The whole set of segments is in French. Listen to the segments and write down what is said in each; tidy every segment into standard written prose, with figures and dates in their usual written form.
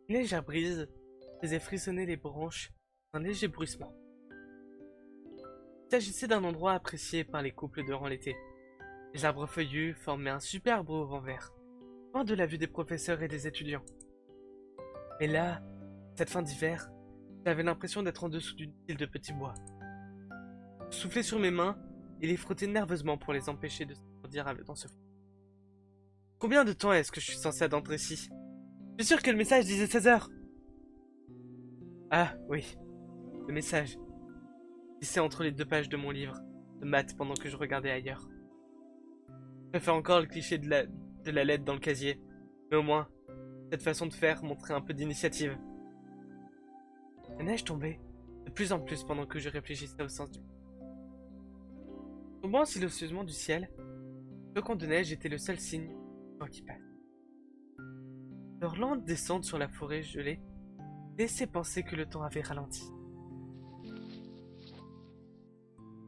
Une légère brise faisait frissonner les branches d'un léger bruissement. Il s'agissait d'un endroit apprécié par les couples durant l'été. Les arbres feuillus formaient un superbe auvent vert, loin de la vue des professeurs et des étudiants. Mais là, cette fin d'hiver, j'avais l'impression d'être en dessous d'une pile de petits bois. Je soufflais sur mes mains et les frottais nerveusement pour les empêcher de s'enfoncer dans ce fond. Combien de temps est-ce que je suis censé attendre ici? Je suis sûr que le message disait 16 heures. Ah, oui, le message. Glissé entre les deux pages de mon livre de maths pendant que je regardais ailleurs. Je préfère encore le cliché de la lettre dans le casier, mais au moins, cette façon de faire montrait un peu d'initiative. La neige tombait de plus en plus pendant que je réfléchissais au sens du mot. Tombant silencieusement du ciel, le flocon de neige était le seul signe du temps qui passe. Leur lente descente sur la forêt gelée laissait penser que le temps avait ralenti.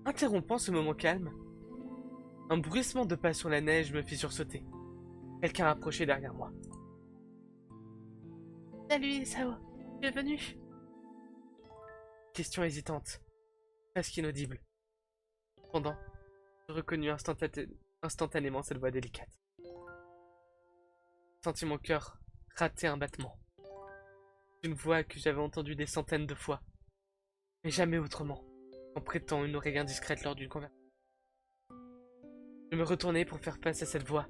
Interrompant ce moment calme, un bruissement de pas sur la neige me fit sursauter. Quelqu'un approchait derrière moi. Salut Isao, bienvenue. Question hésitante, presque inaudible. Cependant, je reconnus instantanément cette voix délicate. Je sentis mon cœur rater un battement. Une voix que j'avais entendue des centaines de fois, mais jamais autrement, en prêtant une oreille indiscrète lors d'une conversation. Je me retournai pour faire face à cette voix,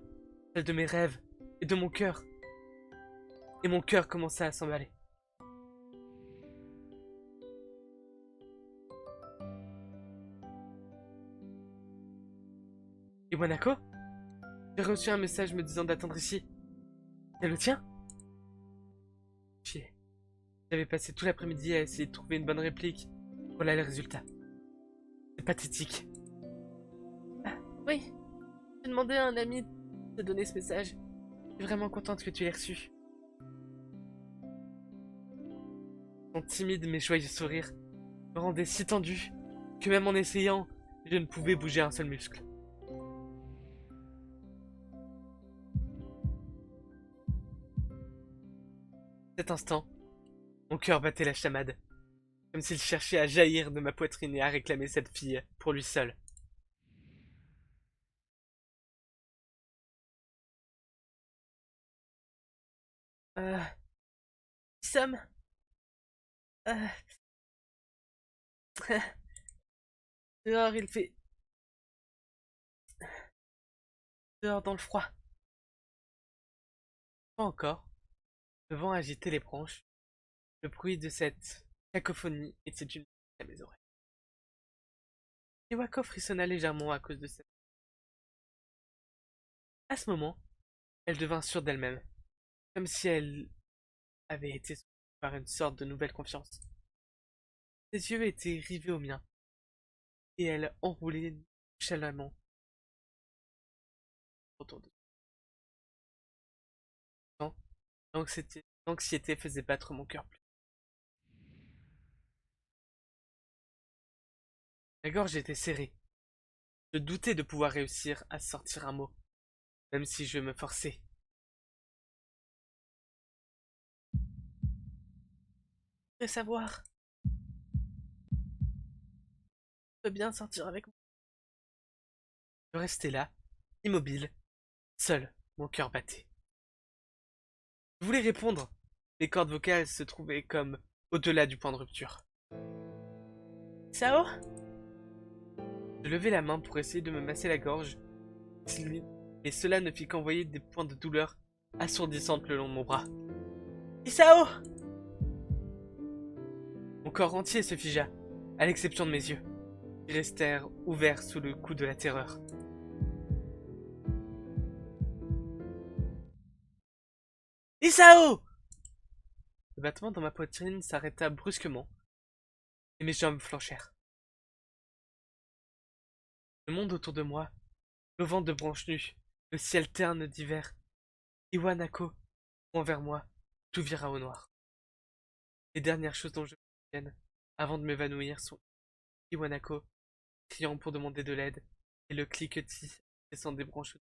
celle de mes rêves et de mon cœur. Et mon cœur commença à s'emballer. Iwanako? J'ai reçu un message me disant d'attendre ici. C'est le tien? Chier. J'avais passé tout l'après-midi à essayer de trouver une bonne réplique. Voilà le résultat. C'est pathétique. Ah, oui. J'ai demandé à un ami de donner ce message. Je suis vraiment contente que tu l'aies reçu. Son timide mais joyeux sourire me rendait si tendu que même en essayant, je ne pouvais bouger un seul muscle. Cet instant, mon cœur battait la chamade, comme s'il cherchait à jaillir de ma poitrine et à réclamer cette fille pour lui seul. Euh... Sam, euh... dehors il fait... Dehors dans le froid. Pas encore. Le vent agitait les branches. Le bruit de cette cacophonie était une musique à mes oreilles. Iwako frissonna légèrement à cause de cette... À ce moment, elle devint sûre d'elle-même, comme si elle avait été soutenue par une sorte de nouvelle confiance. Ses yeux étaient rivés aux miens, et elle enroulait nonchalamment autour de son l'anxiété faisait battre mon cœur plus. La gorge était serrée. Je doutais de pouvoir réussir à sortir un mot, même si je me forçais. Je veux savoir, je peux bien sortir avec moi. Je restais là, immobile, seul, mon cœur battait. Je voulais répondre. Les cordes vocales se trouvaient comme au-delà du point de rupture. Sao? Je levai la main pour essayer de me masser la gorge, mais cela ne fit qu'envoyer des points de douleur assourdissantes le long de mon bras. Isao! Mon corps entier se figea, à l'exception de mes yeux, qui restèrent ouverts sous le coup de la terreur. Isao! Le battement dans ma poitrine s'arrêta brusquement, et mes jambes flanchèrent. Le monde autour de moi, le vent de branches nues, le ciel terne d'hiver, Iwanako, vers moi, tout vira au noir. Les dernières choses dont je me souvienne, avant de m'évanouir, sont Iwanako, criant pour demander de l'aide, et le cliquetis descend des branches.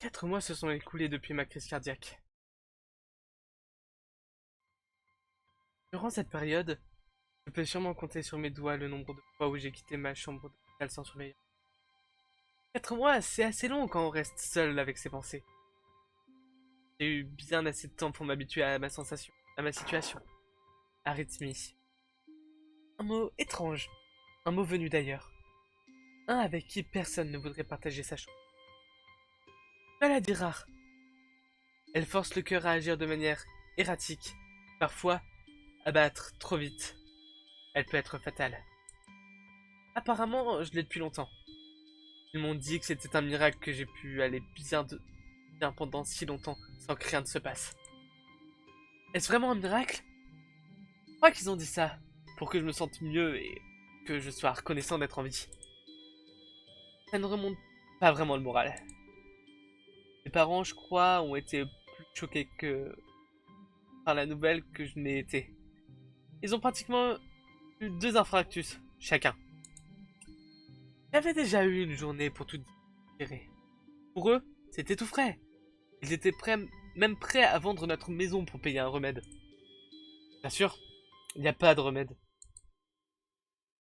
4 mois se sont écoulés depuis ma crise cardiaque. Durant cette période, je peux sûrement compter sur mes doigts le nombre de fois où j'ai quitté ma chambre d'hôpital sans surveillance. 4 mois, c'est assez long quand on reste seul avec ses pensées. J'ai eu bien assez de temps pour m'habituer à ma sensation, à ma situation. Arythmie. Un mot étrange, un mot venu d'ailleurs. Un avec qui personne ne voudrait partager sa chambre. Maladie rare. Elle force le cœur à agir de manière erratique, parfois à battre trop vite. Elle peut être fatale. Apparemment, je l'ai depuis longtemps. Ils m'ont dit que c'était un miracle que j'ai pu aller bien pendant si longtemps sans que rien ne se passe. Est-ce vraiment un miracle? Je crois qu'ils ont dit ça pour que je me sente mieux et que je sois reconnaissant d'être en vie. Ça ne remonte pas vraiment le moral. Mes parents, je crois, ont été plus choqués que par la nouvelle que je n'ai été. Ils ont pratiquement eu 2 infarctus, chacun. J'avais déjà eu une journée pour tout gérer. Pour eux, c'était tout frais. Ils étaient même prêts à vendre notre maison pour payer un remède. Bien sûr, il n'y a pas de remède.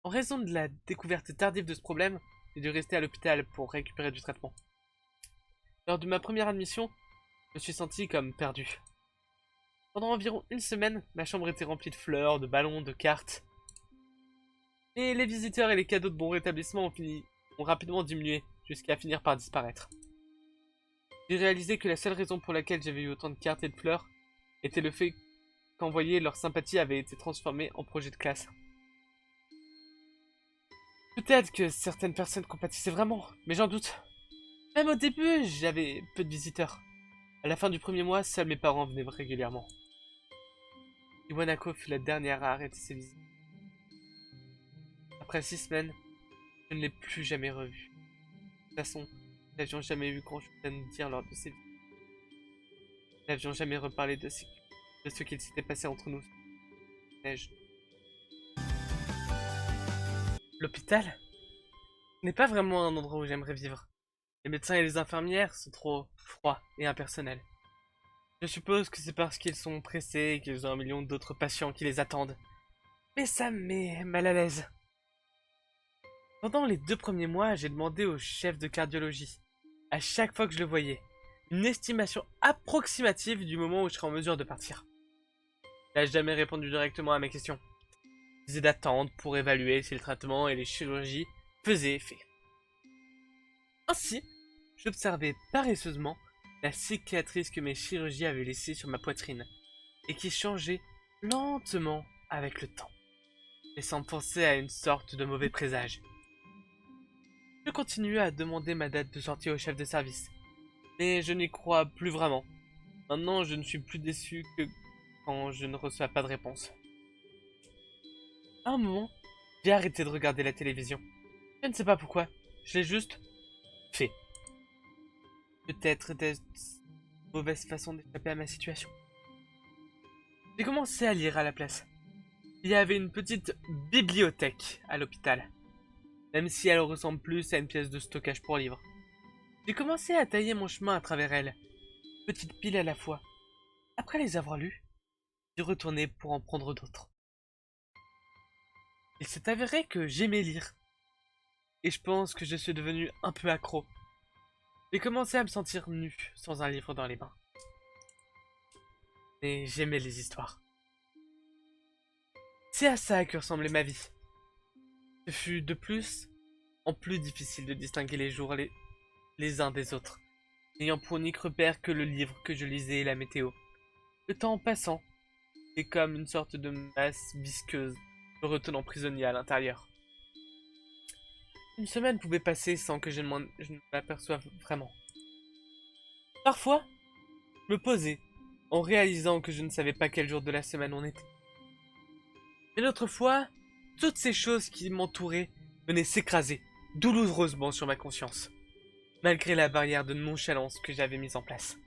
En raison de la découverte tardive de ce problème, j'ai dû rester à l'hôpital pour récupérer du traitement. Lors de ma première admission, je me suis senti comme perdu. Pendant environ une semaine, ma chambre était remplie de fleurs, de ballons, de cartes. Et les visiteurs et les cadeaux de bon rétablissement ont rapidement diminué, jusqu'à finir par disparaître. J'ai réalisé que la seule raison pour laquelle j'avais eu autant de cartes et de fleurs était le fait qu'envoyer leur sympathie avait été transformée en projet de classe. Peut-être que certaines personnes compatissaient vraiment, mais j'en doute. Même au début, j'avais peu de visiteurs. À la fin du premier mois, seuls mes parents venaient régulièrement. Iwanako fut la dernière à arrêter ses visites. Après 6 semaines, je ne l'ai plus jamais revu. De toute façon, nous n'avions jamais eu grand-chose à nous dire lors de ces visites. Nous n'avions jamais reparlé de ce qu'il s'était passé entre nous. Neige. L'hôpital n'est pas vraiment un endroit où j'aimerais vivre. Les médecins et les infirmières sont trop froids et impersonnels. Je suppose que c'est parce qu'ils sont pressés et qu'ils ont 1 million d'autres patients qui les attendent. Mais ça me met mal à l'aise. Pendant les 2 premiers mois, j'ai demandé au chef de cardiologie, à chaque fois que je le voyais, une estimation approximative du moment où je serais en mesure de partir. Il n'a jamais répondu directement à mes questions. Il disait d'attendre pour évaluer si le traitement et les chirurgies faisaient effet. Ainsi, j'observais paresseusement la cicatrice que mes chirurgies avaient laissée sur ma poitrine, et qui changeait lentement avec le temps, laissant penser à une sorte de mauvais présage. Je continuais à demander ma date de sortie au chef de service, mais je n'y crois plus vraiment. Maintenant, je ne suis plus déçu que quand je ne reçois pas de réponse. À un moment, j'ai arrêté de regarder la télévision. Je ne sais pas pourquoi, je l'ai juste fait. Peut-être était-ce une mauvaise façon d'échapper à ma situation. J'ai commencé à lire à la place. Il y avait une petite bibliothèque à l'hôpital, même si elle ressemble plus à une pièce de stockage pour livres. J'ai commencé à tailler mon chemin à travers elle, petite pile à la fois. Après les avoir lus, j'ai retourné pour en prendre d'autres. Il s'est avéré que j'aimais lire, et je pense que je suis devenu un peu accro. J'ai commencé à me sentir nu sans un livre dans les mains. Mais j'aimais les histoires. C'est à ça que ressemblait ma vie. Ce fut de plus en plus difficile de distinguer les jours les uns des autres, n'ayant pour unique repère que le livre que je lisais et la météo. Le temps passant, c'est comme une sorte de masse visqueuse me retenant prisonnier à l'intérieur. Une semaine pouvait passer sans que je ne m'aperçoive vraiment. Parfois, je me posais, en réalisant que je ne savais pas quel jour de la semaine on était. Mais l'autre fois, toutes ces choses qui m'entouraient venaient s'écraser douloureusement sur ma conscience, malgré la barrière de nonchalance que j'avais mise en place.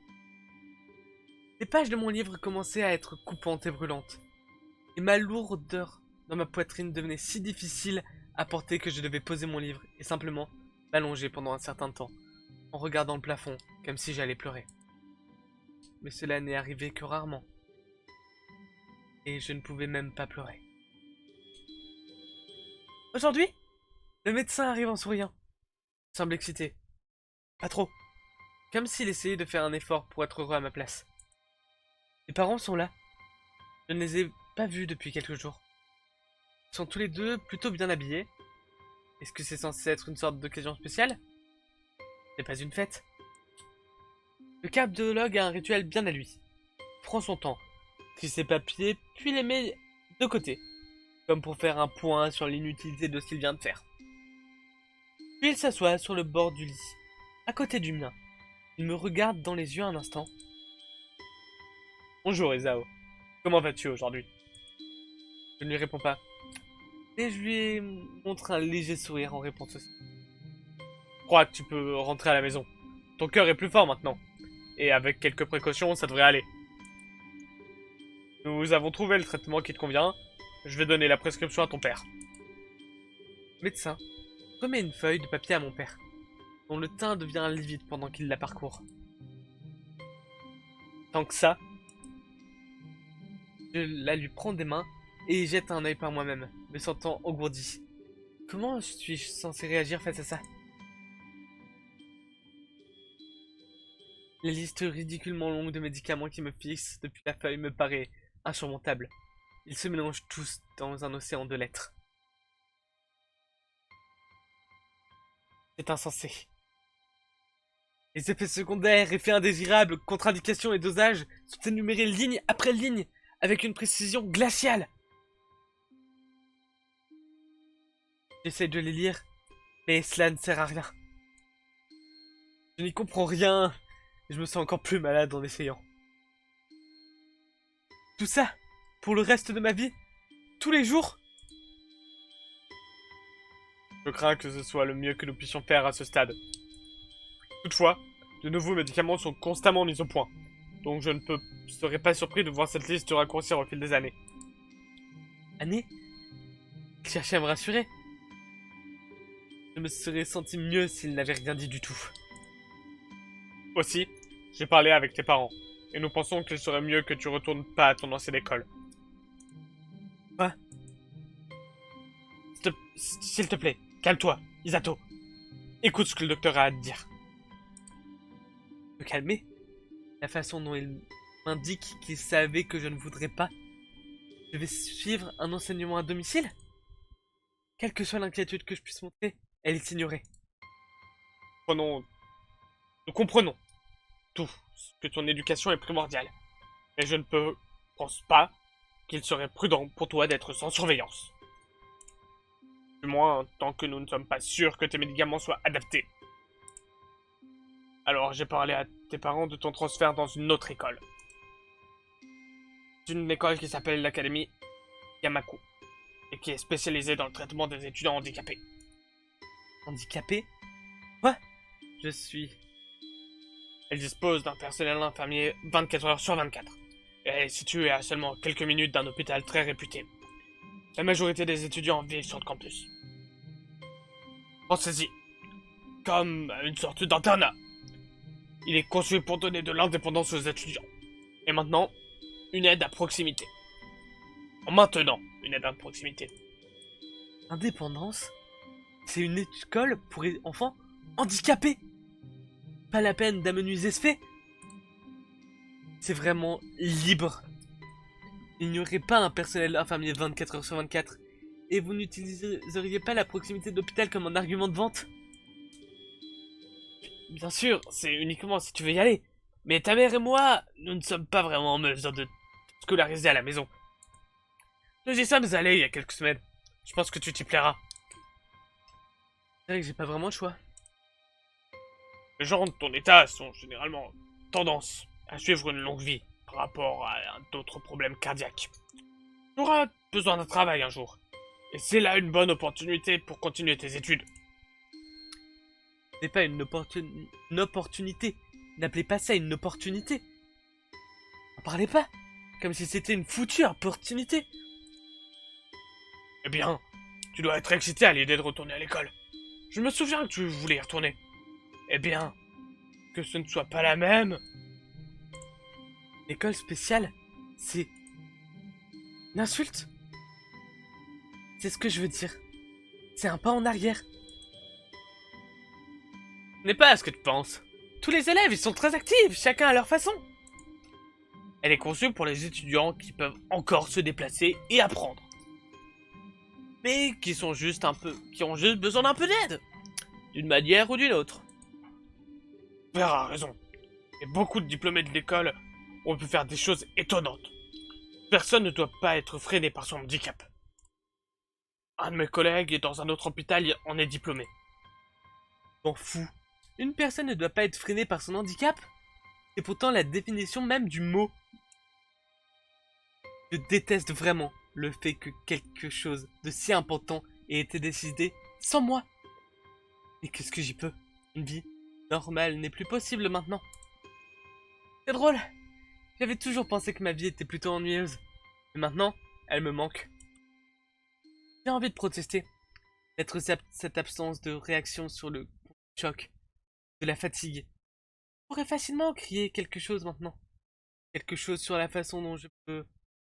Les pages de mon livre commençaient à être coupantes et brûlantes, et ma lourdeur dans ma poitrine devenait si difficile à porter que je devais poser mon livre et simplement m'allonger pendant un certain temps, en regardant le plafond, comme si j'allais pleurer. Mais cela n'est arrivé que rarement. Et je ne pouvais même pas pleurer. Aujourd'hui, le médecin arrive en souriant. Il semble excité. Pas trop. Comme s'il essayait de faire un effort pour être heureux à ma place. Les parents sont là. Je ne les ai pas vus depuis quelques jours. Ils sont tous les deux plutôt bien habillés. Est-ce que c'est censé être une sorte d'occasion spéciale? C'est pas une fête. Le cardiologue a un rituel bien à lui. Il prend son temps, trie ses papiers, puis les met de côté, comme pour faire un point sur l'inutilité de ce qu'il vient de faire. Puis il s'assoit sur le bord du lit, à côté du mien. Il me regarde dans les yeux un instant. Bonjour Isao, comment vas-tu aujourd'hui? Je ne lui réponds pas, et je lui montre un léger sourire en réponse aussi. Je crois que tu peux rentrer à la maison. Ton cœur est plus fort maintenant. Et avec quelques précautions, ça devrait aller. Nous avons trouvé le traitement qui te convient. Je vais donner la prescription à ton père. Le médecin remet une feuille de papier à mon père, dont le teint devient livide pendant qu'il la parcourt. Tant que ça, je la lui prends des mains et jette un œil par moi-même, me sentant engourdi. Comment suis-je censé réagir face à ça? La liste ridiculement longue de médicaments qui me fixent depuis la feuille me paraît insurmontable. Ils se mélangent tous dans un océan de lettres. C'est insensé. Les effets secondaires, effets indésirables, contre-indications et dosages sont énumérés ligne après ligne avec une précision glaciale. J'essaie de les lire, mais cela ne sert à rien. Je n'y comprends rien. Je me sens encore plus malade en essayant. Tout ça, pour le reste de ma vie, tous les jours. Je crains que ce soit le mieux que nous puissions faire à ce stade. Toutefois, de nouveaux médicaments sont constamment mis au point, donc je ne serais pas surpris de voir cette liste se raccourcir au fil des années. Années? Il cherchait à me rassurer. Je me serais senti mieux s'il n'avait rien dit du tout. Aussi, j'ai parlé avec tes parents, et nous pensons qu'il serait mieux que tu retournes pas à ton ancienne école. Quoi? S'il te plaît, calme-toi, Isato. Écoute ce que le docteur a à te dire. Me calmer? La façon dont il m'indique qu'il savait que je ne voudrais pas. Je vais suivre un enseignement à domicile? Quelle que soit l'inquiétude que je puisse montrer, elle est ignorée. Nous comprenons tout, que ton éducation est primordiale. Mais je ne pense pas qu'il serait prudent pour toi d'être sans surveillance. Du moins, tant que nous ne sommes pas sûrs que tes médicaments soient adaptés. Alors j'ai parlé à tes parents de ton transfert dans une autre école. C'est une école qui s'appelle l'Académie Yamaku, et qui est spécialisée dans le traitement des étudiants handicapés. Handicapés? Quoi? Je suis... Elle dispose d'un personnel infirmier 24 heures sur 24. Et elle est située à seulement quelques minutes d'un hôpital très réputé. La majorité des étudiants vivent sur le campus. Pensez-y, comme une sorte d'internat. Il est conçu pour donner de l'indépendance aux étudiants. Et maintenant, une aide à proximité. En maintenant, une aide à proximité. Indépendance? C'est une école pour enfants handicapés? Pas la peine d'amenuiser ce fait? C'est vraiment libre. Il n'y aurait pas un personnel infirmier 24 heures sur 24. Et vous n'utiliseriez pas la proximité d'hôpital comme un argument de vente? Bien sûr, c'est uniquement si tu veux y aller. Mais ta mère et moi, nous ne sommes pas vraiment en mesure de scolariser à la maison. Nous y sommes allés il y a quelques semaines. Je pense que tu t'y plairas. C'est vrai que j'ai pas vraiment le choix. Les gens de ton état sont généralement tendance à suivre une longue vie par rapport à d'autres problèmes cardiaques. Tu auras besoin d'un travail un jour. Et c'est là une bonne opportunité pour continuer tes études. C'est pas une opportunité. N'appelez pas ça une opportunité. N'en parlez pas. Comme si c'était une foutue opportunité. Eh bien, tu dois être excité à l'idée de retourner à l'école. Je me souviens que tu voulais y retourner. Eh bien, que ce ne soit pas la même. L'école spéciale, c'est une insulte. C'est ce que je veux dire. C'est un pas en arrière. Ce n'est pas à ce que tu penses. Tous les élèves, ils sont très actifs, chacun à leur façon. Elle est conçue pour les étudiants qui peuvent encore se déplacer et apprendre. Mais qui ont juste besoin d'un peu d'aide. D'une manière ou d'une autre. Père a raison. Et beaucoup de diplômés de l'école ont pu faire des choses étonnantes. Personne ne doit pas être freiné par son handicap. Un de mes collègues est dans un autre hôpital en est diplômé. M'en fous. Une personne ne doit pas être freinée par son handicap? C'est pourtant la définition même du mot. Je déteste vraiment le fait que quelque chose de si important ait été décidé sans moi. Et qu'est-ce que j'y peux? Une vie normale n'est plus possible maintenant. C'est drôle. J'avais toujours pensé que ma vie était plutôt ennuyeuse. Mais maintenant, elle me manque. J'ai envie de protester. D'être cette absence de réaction sur le choc, de la fatigue. Je pourrais facilement crier quelque chose maintenant. Quelque chose sur la façon dont je peux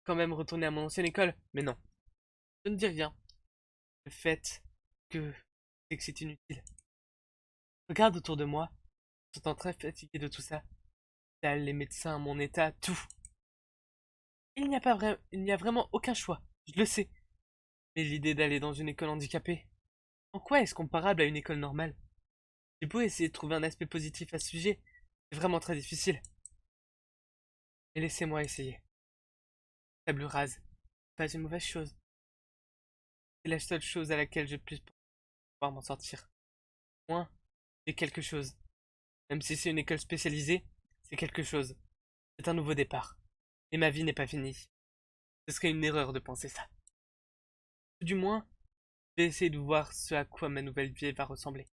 quand même retourner à mon ancienne école. Mais non. Je ne dis rien. Le fait c'est que c'est inutile. Regarde autour de moi. Je me sens très fatigué de tout ça. Les médecins, mon état, tout. Il n'y a vraiment aucun choix. Je le sais. Mais l'idée d'aller dans une école handicapée, en quoi est-ce comparable à une école normale? J'ai beau essayer de trouver un aspect positif à ce sujet, c'est vraiment très difficile. Mais laissez-moi essayer. Table rase, pas une mauvaise chose. C'est la seule chose à laquelle je puisse pouvoir m'en sortir. Moi, j'ai quelque chose. Même si c'est une école spécialisée, c'est quelque chose. C'est un nouveau départ. Et ma vie n'est pas finie. Ce serait une erreur de penser ça. Du moins, je vais essayer de voir ce à quoi ma nouvelle vie va ressembler.